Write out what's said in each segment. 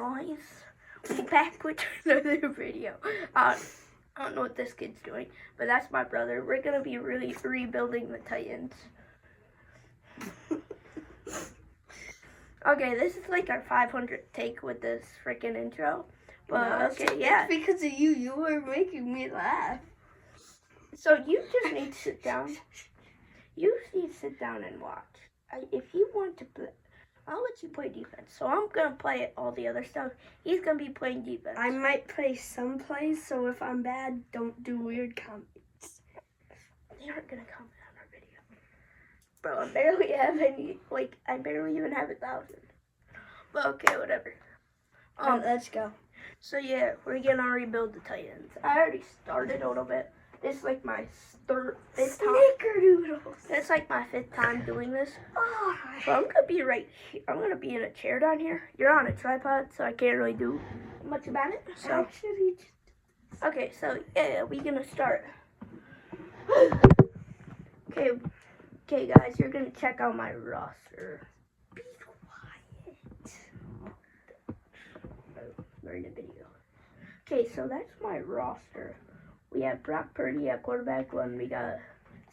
guys, we're back with another video. I don't know what this kid's doing, but that's my brother. We're gonna be really rebuilding the Titans. Okay, this is like our 500th take with this freaking intro. But No, okay, yeah. It's because of you. You were making me laugh. So you just need to sit down. You need to sit down and watch. If you want to play, I'll let you play defense. So I'm gonna play all the other stuff. He's gonna be playing defense. I might play some plays, so if I'm bad, don't do weird comments. They aren't gonna comment on our video. Bro, I barely have any, I barely even have 1,000. But okay, whatever. Let's go. So yeah, we're gonna rebuild the Titans. I already started a little bit. This is like my fifth time. Snickerdoodles. It's like my 5th time doing this. Oh. So I'm gonna be right here. I'm gonna be in a chair down here. You're on a tripod, so I can't really do much about it. So Actually, okay, so yeah, we're gonna start. Okay, guys, you're gonna check out my roster. be quiet. We're in a video. Okay, so that's my roster. We have Brock Purdy at quarterback one. We got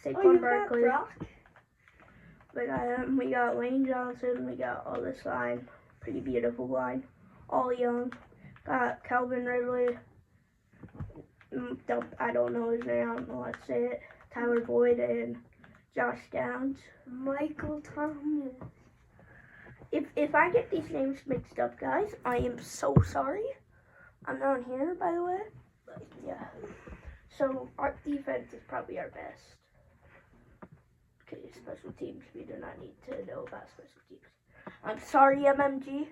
Saquon Barkley. We got Lane Johnson. We got all this line. Pretty beautiful line. All young. Got Calvin Ridley. I don't know his name. I don't know how to say it. Tyler Boyd and Josh Downs. Michael Thomas. If I get these names mixed up, guys, I am so sorry. I'm not here, by the way. But yeah. So our defense is probably our best. Okay, special teams. We do not need to know about special teams. I'm sorry, MMG.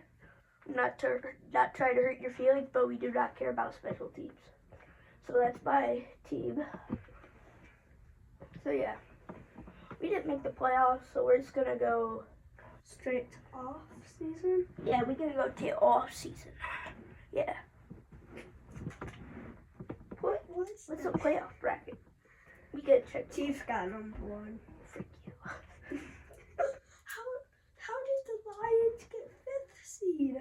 I'm not trying to hurt your feelings, but we do not care about special teams. So that's my team. So yeah, we didn't make the playoffs, so we're just gonna go Straight off season. Yeah, we're gonna go to off season. Yeah. What's the playoff bracket? We gotta check. Chiefs got number 1. Freak you. How did the Lions get 5th seed?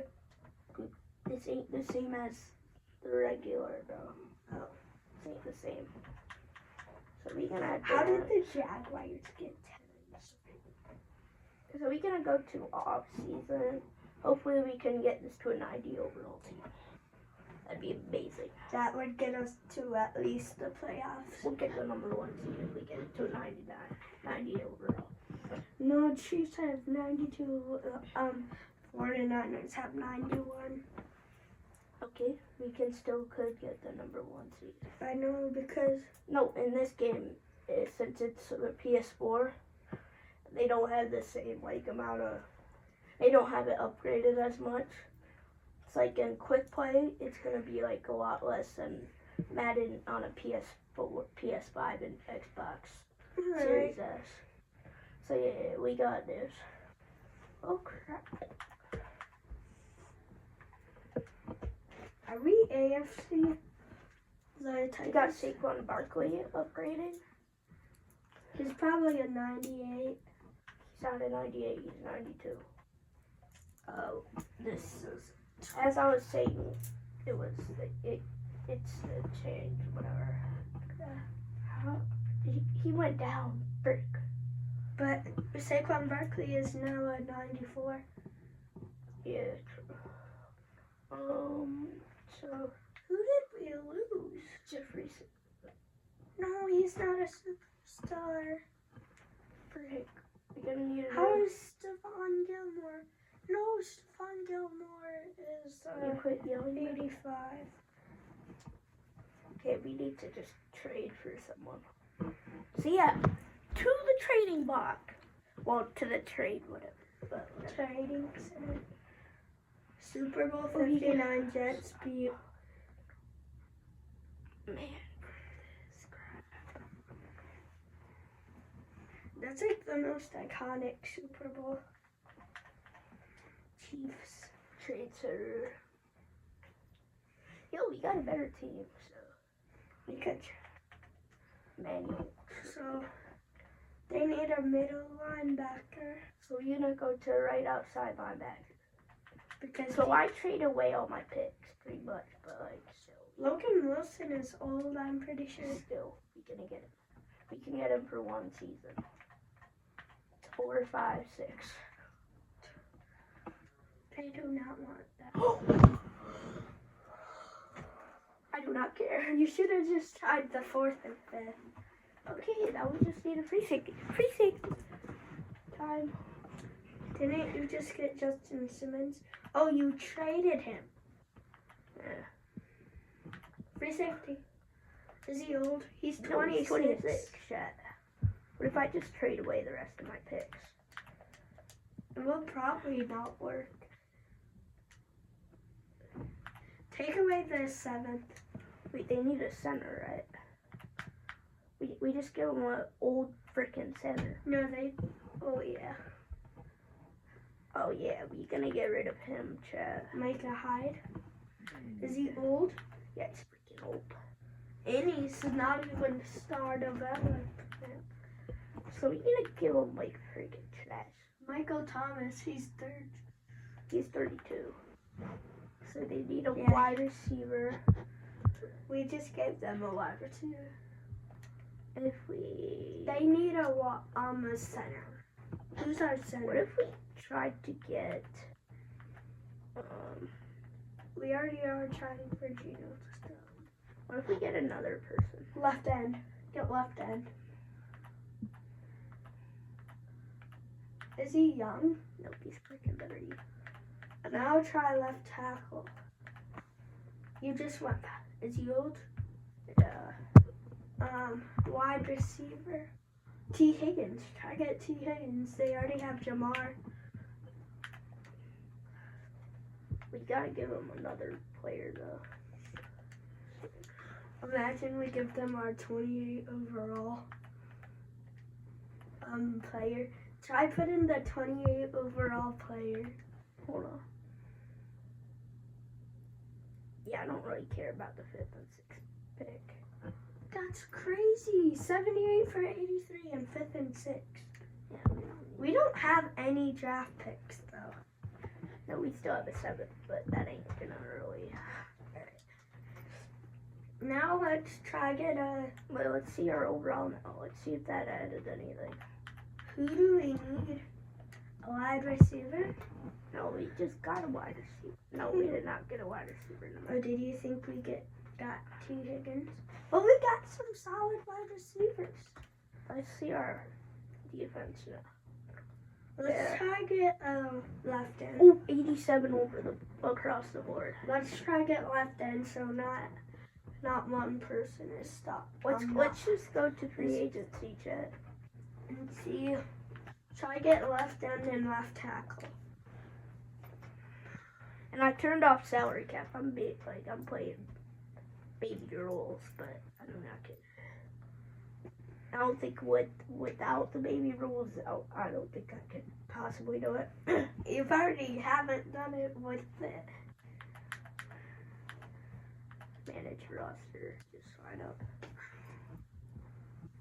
This ain't the same as the regular, bro. Oh, this ain't the same. So we gonna have to, How did the Jaguars get 10th? So we're gonna go to off season. Hopefully we can get this to a 90 overall team. That'd be amazing. That would get us to at least the playoffs. We'll get the number 1 seed if we get it to a 90 overall. No, Chiefs have 92. 49ers have 91. Okay, we could get the number 1 seed. I know because No, in this game, since it's the PS4, they don't have the same they don't have it upgraded as much. It's like in quick play, it's gonna be like a lot less than Madden on a PS4, PS5, and Xbox Series S. So yeah, we got this. Oh crap! Are we AFC? We got Saquon Barkley upgraded. He's probably a 98. He's not a 98. He's 92. Oh, this is. As I was saying, it's a change, whatever. He went down, frick. But Saquon Barkley is now a 94. Yeah, true. So Who did we lose? Jeffrey. No, he's not a superstar. Frick. We're gonna need How is Stephon Gilmore? No, Stephon Gilmore is You quit yelling. 85. Okay, we need to just trade for someone. So yeah, to the trading block. Well, to the trade, whatever. But whatever. Trading center. Super Bowl 59 Jets beat. Man, this crap. That's like the most iconic Super Bowl. Chiefs trade center. Yo, we got a better team, so We could. manual. So they need a middle linebacker. So we're gonna go to right outside linebacker. because So I trade away all my picks pretty much, but like so Logan Wilson is old. I'm pretty sure. still we can get him. We can get him for one season. 4, 5, 6. I do not want that. I do not care. You should have just tried the 4th and 5th. Okay, now we just need a free safety. Free safety. Time. Didn't you just get Justin Simmons? Oh, you traded him. Yeah. Free safety. Is he old? He's No, 26. he's 26. Shit. What if I just trade away the rest of my picks? It will probably not work. Take away the 7th. Wait, they need a center, right? We just give them an old freaking center. No, they. Oh, yeah. Oh yeah, we gonna get rid of him, Chad. Micah Hyde. Is he old? Yeah, he's freaking old. And he's not even star development. So we gonna give him like freaking trash. Michael Thomas, he's 3rd. He's 32. So they need a Yeah. wide receiver. We just gave them a wide receiver. If we... They need a center. Who's our center? What if we tried to get... We already are trying for Geno to start. What if we get another person? Left end. Get left end. Is he young? Nope, he's freaking 30. Now try left tackle. You just went. Is he old? Yeah. Wide receiver. T. Higgins. Try to get T. Higgins. They already have Jamar. We gotta give him another player though. Imagine we give them our 28 overall player. Try putting the 28 overall player. Hold on. Yeah, I don't really care about the 5th and 6th pick. That's crazy. 78 for 83 and 5th and 6th. Yeah, We don't have any draft picks though. no, we still have a 7th, but that ain't gonna really... Now let's try get a. Well, let's see our overall now. Let's see if that added anything. Who do we need? A wide receiver? No, we just got a wide receiver. No, we did not get a wide receiver. Or did you think we got T. Higgins? Well, we got some solid wide receivers. Let's see our defense now. Let's try get left end. Oh, 87 across the board. Let's try get left end so not one person is stopped. Let's just go to free agency, Chet. And see. Try get left end and left tackle. And I turned off salary cap. I'm playing baby rules, but I'm not kidding. I don't think without the baby rules, I don't think I could possibly do it. You've already haven't done it with it. Manage roster, just sign up.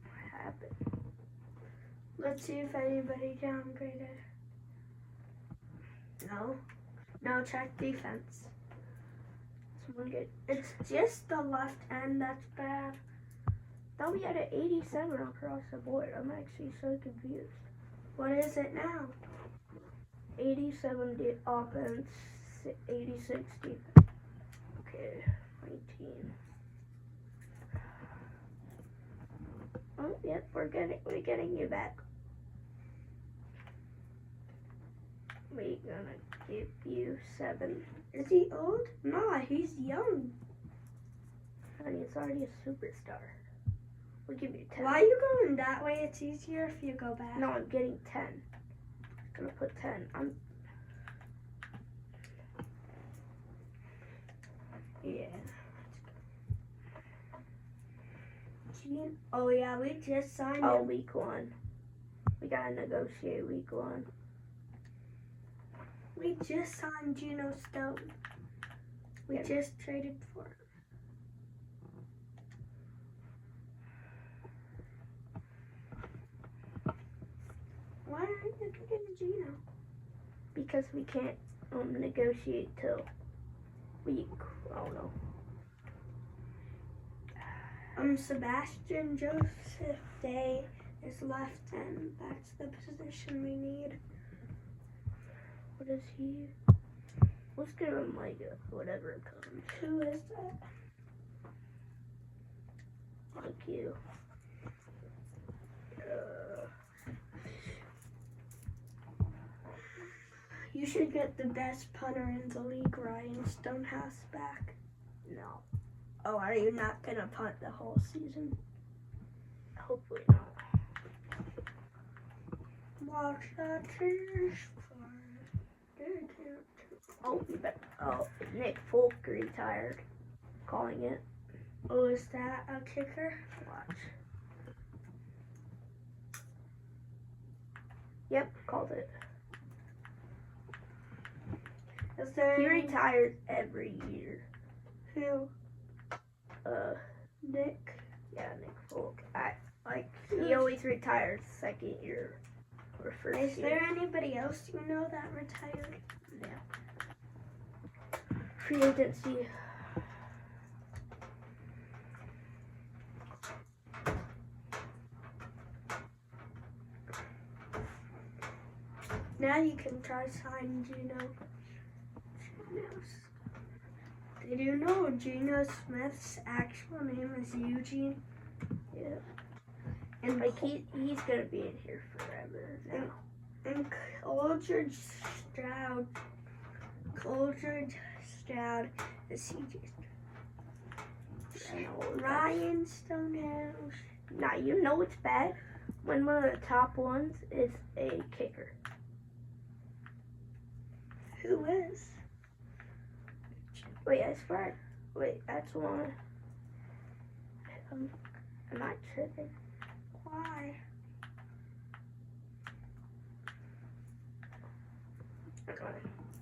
What happened? Let's see if anybody downgraded. No. Now check defense. Someone get... It's just the left end that's bad. Thought we had an 87 across the board. I'm actually so confused. What is it now? 87 offense, 86 defense. Okay, 19. Oh, yep, we're getting you back. We're gonna give you 7. Is he old? Nah, he's young. Honey, it's already a superstar. We'll give you 10. Why are you going that way? It's easier if you go back. No, I'm getting 10. I'm gonna put 10. Yeah. Oh yeah, we just signed Oh, him. week 1. We gotta negotiate week 1. We just signed Geno Stone. We just traded for him. Why aren't you getting Geno? Because we can't negotiate till week, I don't know. Sebastian Joseph Day is left end. That's the position we need. What is he? Let's give him like whatever it comes. Who is that? Thank you. You should get the best punter in the league, Ryan Stonehouse, back. No. Oh, are you not gonna punt the whole season? Hopefully not. Watch the cheers. Oh, you bet. Oh, Nick Folk retired. Calling it. Oh, is that a kicker? Watch. Yep, called it. Is there He any- retires every year. Who? Nick. Yeah, Nick Folk. He always retires second year or first Is year. there anybody else you know that retired? Free agency. Now you can try signing Geno. Did you know Geno Smith's actual name is Eugene? Yeah. And Like he's gonna be in here forever now. And Coulter Stroud is CJ. Ryan Stonehouse. Now you know it's bad when one of the top ones is a kicker. Who is? Wait, I swear. Wait, that's one. Am I tripping? Why?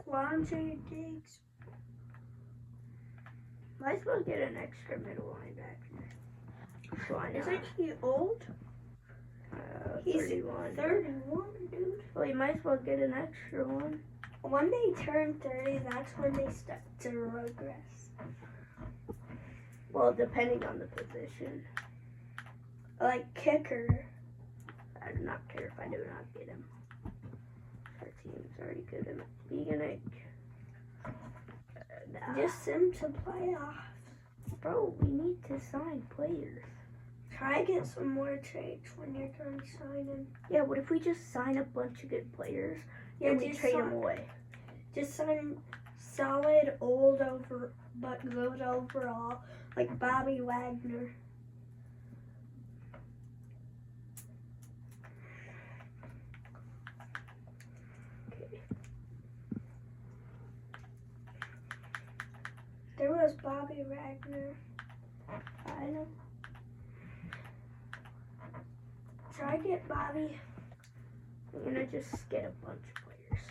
Quandre Diggs. Might as well get an extra middle linebacker. Why not? Isn't he old? He's 31. 31, dude. Well, you might as well get an extra one. When they turn 30, that's when they start to regress. Well, depending on the position. Like kicker. I do not care if I do not get him. Our team's already good at being a... Just send to playoffs. Bro, we need to sign players. Try to get some more trades when you're done signing. Yeah, what if we just sign a bunch of good players Yeah, and we just trade sign- them away? Just sign solid, old, but good overall, like Bobby Wagner. Okay. There was Bobby Wagner. I know. Try to get Bobby. I'm gonna just get a bunch of players.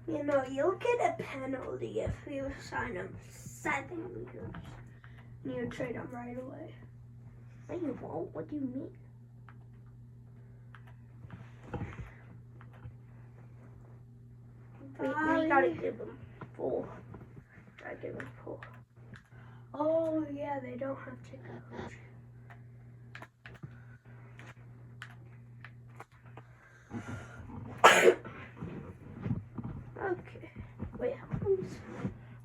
You know, you'll get a penalty if you sign him 7 years. And you trade him right away. No, you won't. What do you mean? We gotta give them full. Gotta give them full. Oh, yeah, they don't have to coach. Okay. Wait, how long is...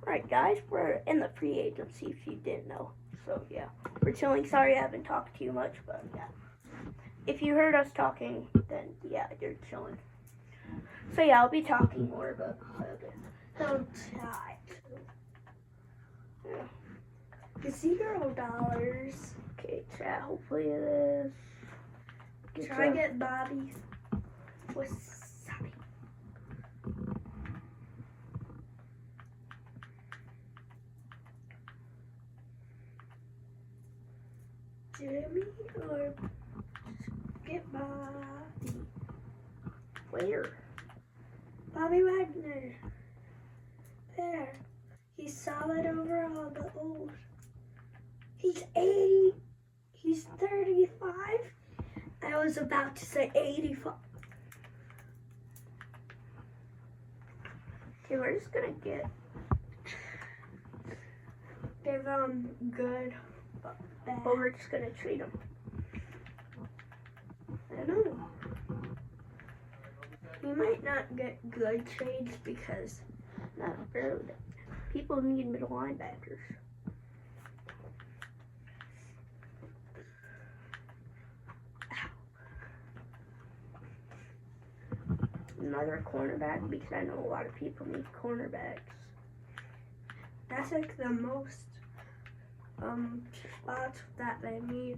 Alright, guys, we're in the free agency if you didn't know. So, yeah. We're chilling. Sorry I haven't talked to you much, but yeah. If you heard us talking, then yeah, you're chilling. So, yeah, I'll be talking more, but okay. Don't try Yeah. to. $0. Okay, chat, hopefully it is. Try to get Bobby Wasabi. Jimmy or get Bobby. Where? Bobby Wagner. There. He's solid overall, but old. He's 80. He's 35. I was about to say 85. Okay, we're just gonna give good, but bad. but we're just gonna trade them. I know. We might not get good trades because Not fair. People need middle linebackers. Another cornerback because I know a lot of people need cornerbacks. that's like the most spots that they need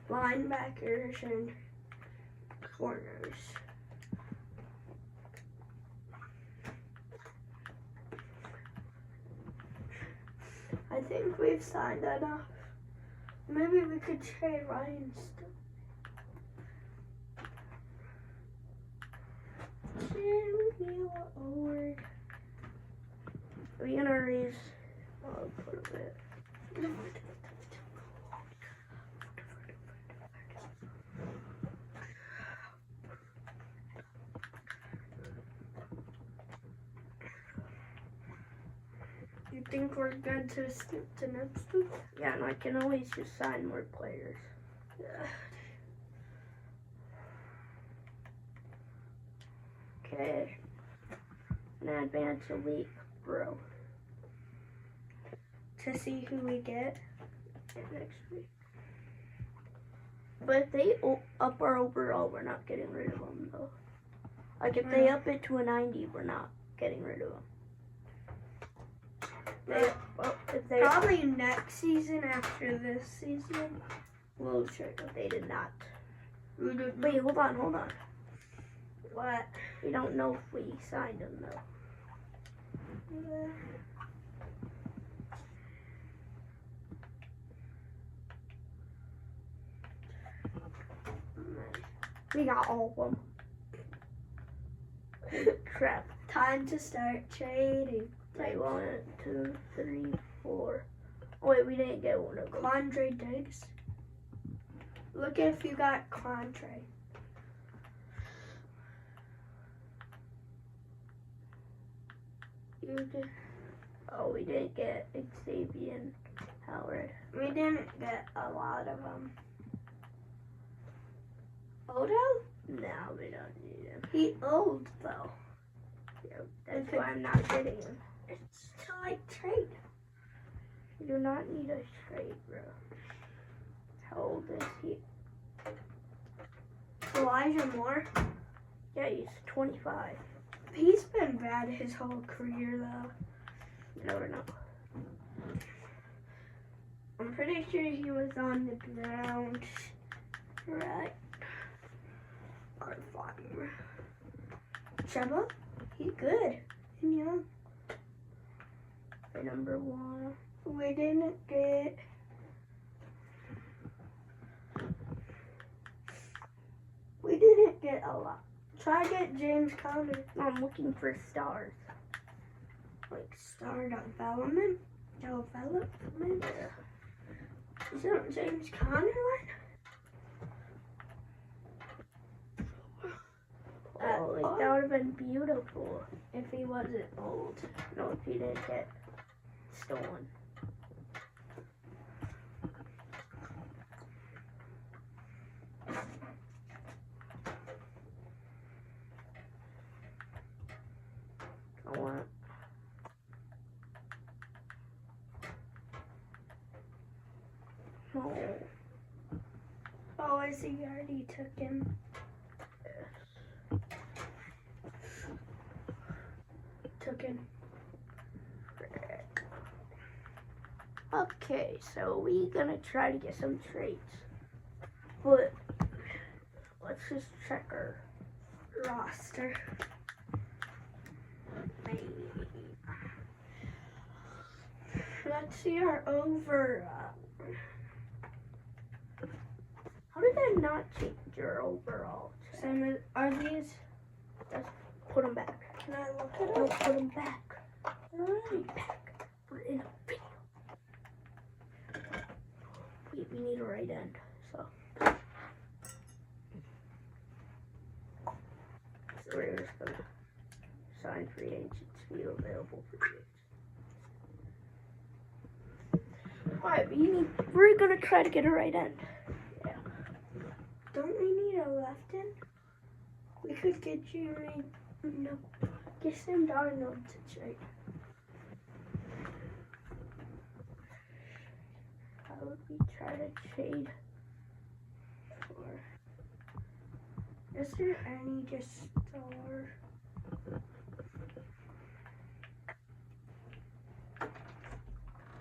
linebackers and corners. I think we've signed enough. Maybe we could trade Ryan still. We're gonna raise quite a bit. You think we're good to skip to next week? Yeah, and I can always just sign more players. Yeah. Okay. And advance a week, bro. To see who we get. Next week. But if they up our overall, we're not getting rid of them, though. Like, if they up it to a 90, we're not getting rid of them. If they Probably next season after this season. we'll check. But they did not. Wait, Wait, hold on. what? We don't know if we signed them, though. We got all of them. Crap. Time to start trading. Wait, 1, 2, 3, 4. Oh, wait, we didn't get one of them. Quandre Diggs. Look if you got Quandre. You did. Oh, we didn't get Xavier Howard. We didn't get a lot of them. Odo? No, we don't need him. He old though. Yep, that's why I'm not getting him. It's to like trade. You do not need a trade, bro. How old is he? Elijah Moore. Yeah, he's 25. He's been bad his whole career though. No, we're not. I'm pretty sure he was on the ground. Right. Or fire. Chuba? He's good. And young. For number 1. We didn't get. We didn't get a lot. Try to get James Conner. I'm looking for stars. Like star development? Development? Yeah. Is that James Conner one? Oh, like, that would have been beautiful. If he wasn't old. No, if he didn't get stolen. I want. No. Oh, I see. You already took him. Took him. Okay, so we gonna try to get some trades. But let's just check our Roster. Let's see our over. How did I not change your overall? Same as, are these? Put them back. Can I look at No, them? put them back. Put them back. Put it in a video. We need a right end, so we're just gonna sign for free agents. View available free agents. Alright, we're gonna try to get a right end. Yeah. Don't we need a left end? We could get Jerry. No. Get Sam Darnold to trade. How would we try to trade for? Is there any just star?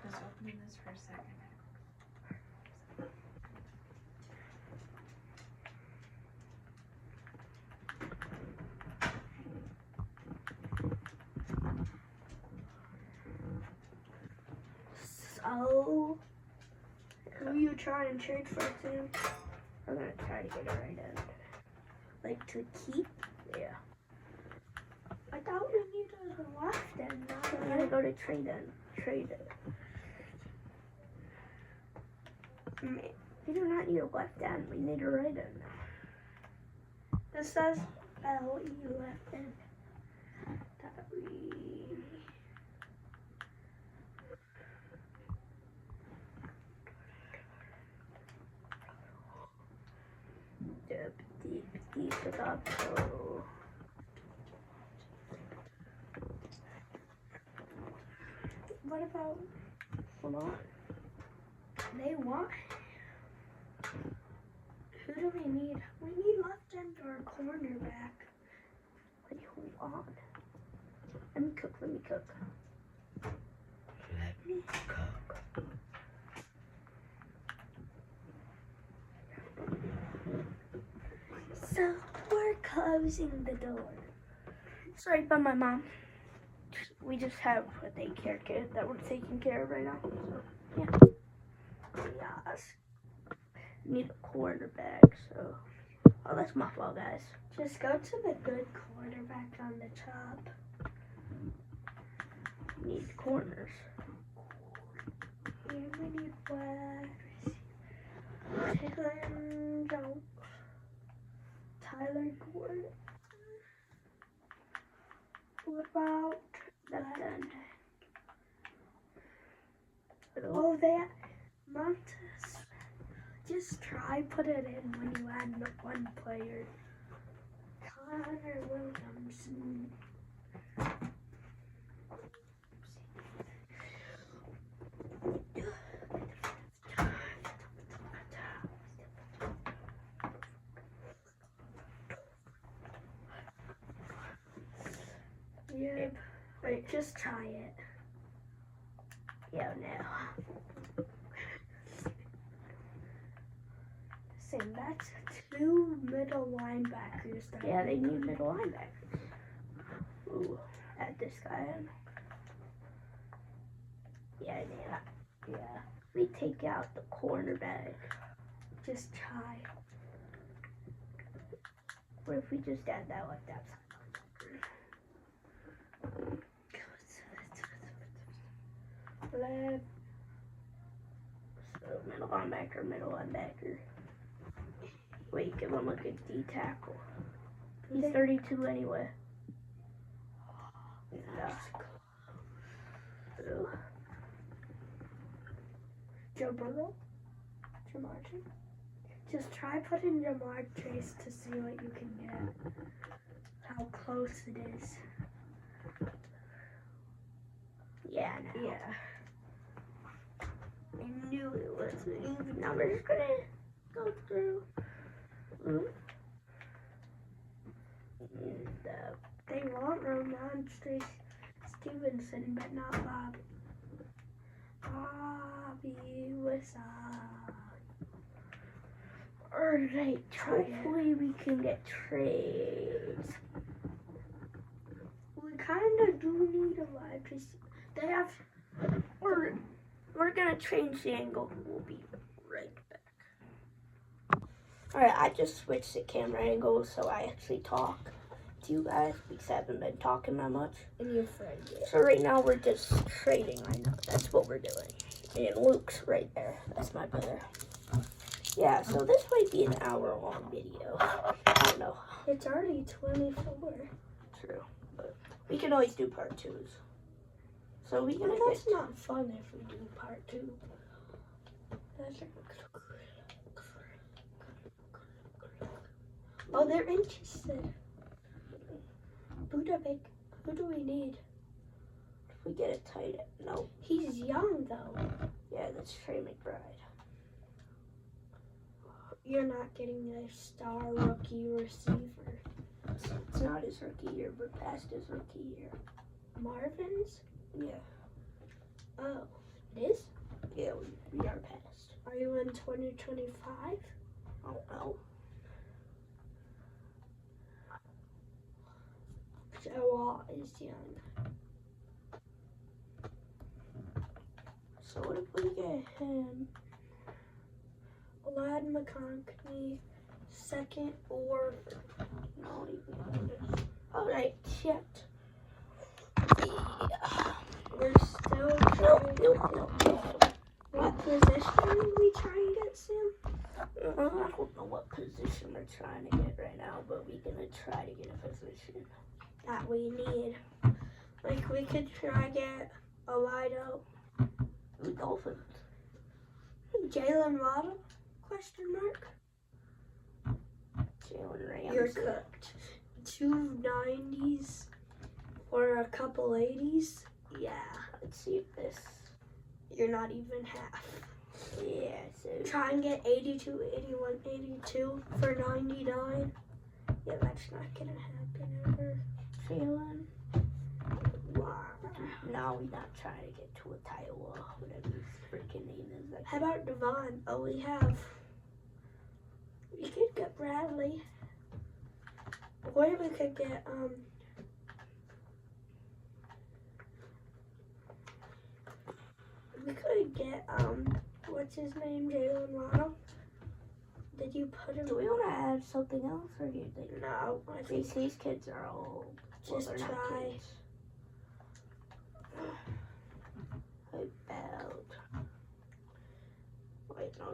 Just opening this for a second. So, who you trying to trade for, Sam? I'm gonna try to get a right end. Like to keep? Yeah. I thought we needed a left end. Not I'm a gonna right. go to trade end. Trade it. We do not need a left end. We need a right end. This says LE left end. That we. Deep it up. So What about? hold on. They want. Who do we need? We need left end or a cornerback. Wait, hold on. Let me cook. Let me cook. So we're closing the door. Sorry about my mom. We just have a daycare kid that we're taking care of right now. So, yeah. Yes. Need a quarterback, so. Oh, that's my fault, guys. Just go to the good quarterback on the top. Need corners. Here we need wide receiver. Jones. Tyler Gordon. What about Left end. Oh, that Montes. Just try put it in when you add one player. Connor Williams. Yeah, wait, just try it. Yeah, now. Sam, that's 2 middle linebackers. Yeah, they need middle linebackers. Ooh, add this guy in. Yeah, yeah. We take out the cornerback. Just try. What if we just add that like that? Left. So middle linebacker. Wait, give him a good D tackle. He's 32 anyway. Yeah. So, Joe Burrow? Jamar Chase? Just try putting Jamar Chase to see what you can get. How close it is. yeah, now. Yeah. I knew it was an even number. It's gonna go through. And, They want Roman Stevenson, but not Bobby. Bobby was Alright, hopefully we can get trades. We kind of do need a wide receiver. They have. We're gonna change the angle. We'll be right back. Alright, I just switched the camera angle so I actually talk to you guys because I haven't been talking that much. And your friend. So right now we're just trading. I know that's what we're doing. And Luke's right there. That's my brother. Yeah, so this might be an hour-long video. I don't know. It's already 24. True, but we can always do part 2s. So we gonna That's get. not fun if we do part 2. Oh, they're interested. Budabik, who do we need? If we get it tight, no. He's young though. Yeah, that's Trey McBride. You're not getting a star rookie receiver. It's not his rookie year, but past his rookie year. Marvin's? Yeah, Oh, it is? yeah, we are past. Are you in 2025? I don't know. Joel is young. So what if we get him? Lad McConkey, second or No, all right, shit. Yeah. we're still No, trying. no. What position are we trying to get Sam? I don't know what position we're trying to get right now, but we're gonna try to get a position. That we need. Like we could try to get a wideout. The Dolphins. Jalen Waddle? Question mark. Jalen Ramsey. You're cooked. 2 90s or a couple 80s? Yeah. Let's see if this. You're not even half. Yeah, so. Try and get 82, 81, 82 for 99. Yeah, that's not gonna happen ever. Jalen. Wow. No, we're not trying to get to a Iowa, whatever his freaking name is. How about Devon? Oh, we could get Bradley. Or we could get, what's his name? Jalen Waddle? Did you put him? Do we want to add something else, or do you think? No, I think These kids are old. just they're not try. kids. About. Wait, no.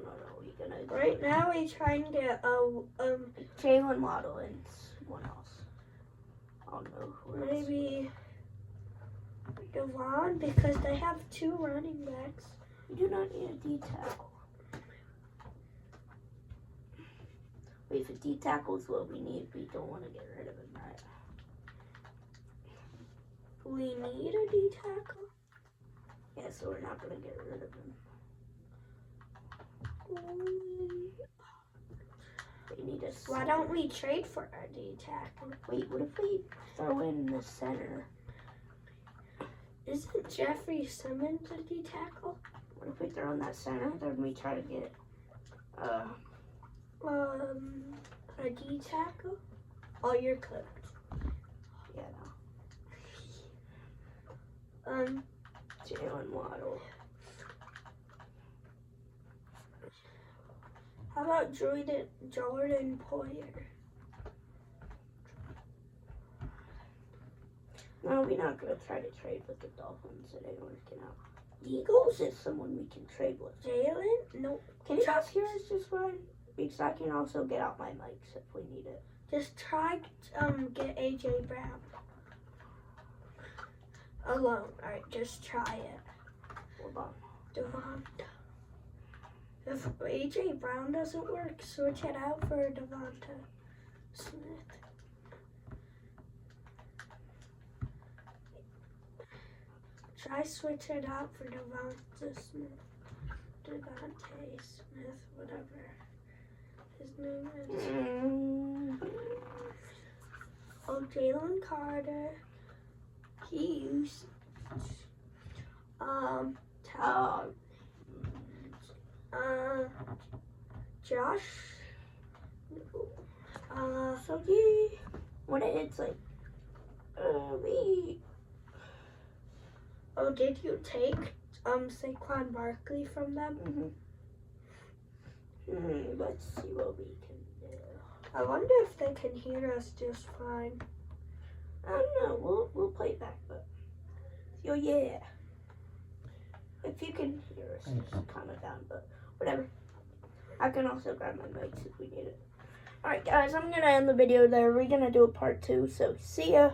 We're gonna. Right now, we try and get Jalen Waddle and someone else. I don't know who else. maybe Devon because they have 2 running backs. We do not need a D tackle. Wait, if a D tackle is what we need, we don't want to get rid of him, right? We need a D tackle. Yeah, so we're not gonna get rid of him. We need a. Why don't we trade for our D tackle? Wait, what if we throw in the center? Isn't Jeffrey Simmons a D tackle? What if we throw in that center? Then we try to get A D tackle? Oh, you're cooked. yeah, no. Jalen Waddle. How about Jordan Poyer? No, we're not gonna try to trade with the Dolphins. It ain't working out. Eagles is someone we can trade with. Jalen? Nope. Can you guys hear us just fine? Because I can also get out my mics if we need it. Just try get AJ Brown. Alone. Alright, just try it. Hold on. Devonta. If AJ Brown doesn't work, switch it out for Devonta Smith. Try switch it out for Devonta Smith. Devontae Smith, whatever his name is. Oh, Jalen Carter. He used Josh. So yeah, when it's like, we. Oh, did you take Saquon Barkley from them? Let's see what we can do. I wonder if they can hear us just fine. I don't know. We'll play it back, but so yeah. If you can hear us, just comment down, but whatever. I can also grab my mics if we need it. Alright guys, I'm gonna end the video there. We're gonna do a part 2, so see ya.